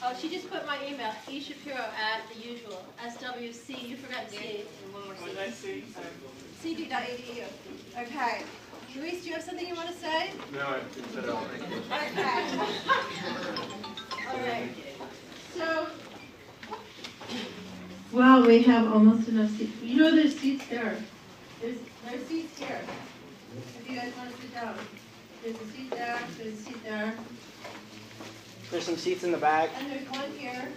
Oh, she just put my email, eShapiro@the-usual, SWC, you forgot C. And one more C. CD.edu. Okay. Luis, do you have something you want to say? No, I said it all. Okay. All right. So, well, we have almost enough seats. You know there's seats there. There's seats here. If you guys want to sit down. There's a seat there, there's a seat there. There's some seats in the back. And there's one here.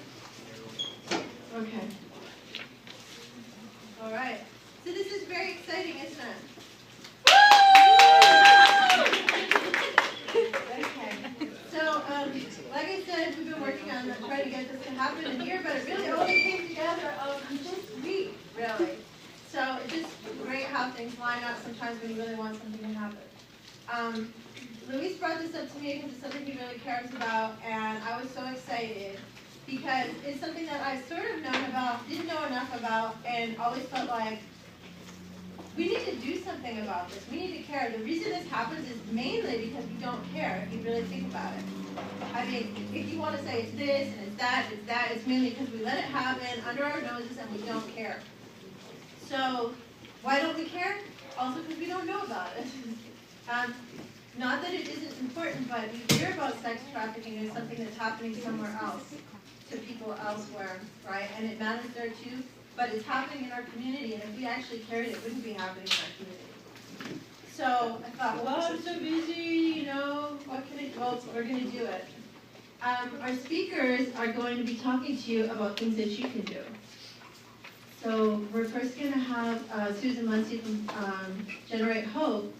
Okay. All right. So this is very exciting, isn't it? Okay. So, like I said, we've been working on trying to get this to happen in here, but it really only came together this week, really. So it's just great how things line up sometimes when you really want something to happen. Luis brought this up to me because it's something he really cares about, and I was so excited because it's something that I sort of known about, didn't know enough about, and always felt like we need to do something about this. We need to care. The reason this happens is mainly because we don't care, if you really think about it. I mean, if you want to say it's this and it's that, it's mainly because we let it happen under our noses and we don't care. So, why don't we care? Also because we don't know about it. Not that it isn't important, but we hear about sex trafficking as something that's happening somewhere else, to people elsewhere, right? And it matters there too, but it's happening in our community, and if we actually cared, it wouldn't be happening in our community. So I thought, well, I'm so busy, you know, what can I do? Well, we're going to do it. Our speakers are going to be talking to you about things that you can do. So we're first going to have Susan Muncie from Generate Hope,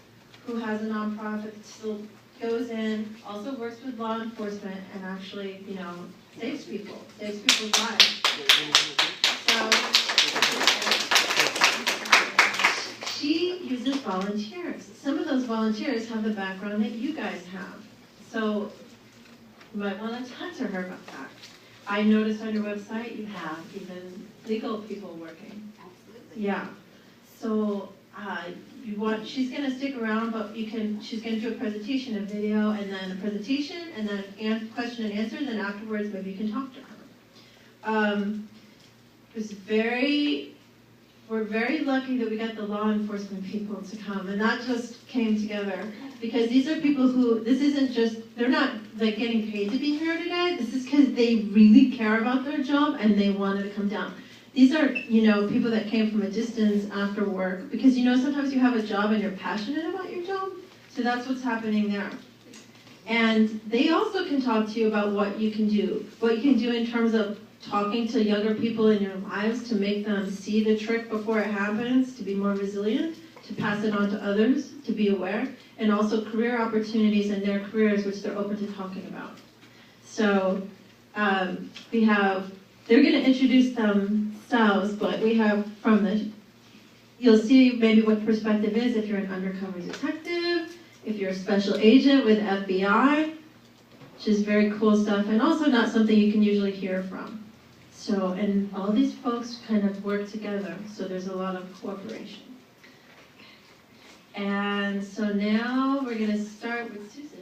who has a nonprofit that still goes in, also works with law enforcement, and actually, you know, saves people's lives. So she uses volunteers. Some of those volunteers have the background that you guys have. So you might want to talk to her about that. I noticed on your website you have even legal people working. Absolutely. Yeah. So she's going to stick around, but she's going to do a presentation, a video, and then a presentation, and then question and answer, and then afterwards maybe you can talk to her. We're very lucky that we got the law enforcement people to come, and that just came together, because these are people who, this isn't just, they're not like getting paid to be here today, this is because they really care about their job and they wanted to come down. These are, you know, people that came from a distance after work, because, you know, sometimes you have a job and you're passionate about your job, so that's what's happening there. And they also can talk to you about what you can do in terms of talking to younger people in your lives to make them see the trick before it happens, to be more resilient, to pass it on to others, to be aware, and also career opportunities in their careers, which they're open to talking about. So they're going to introduce themselves, but we have you'll see maybe what perspective is if you're an undercover detective, if you're a special agent with FBI, which is very cool stuff, and also not something you can usually hear from. So, and all these folks kind of work together, so there's a lot of cooperation. And so now we're going to start with Susan.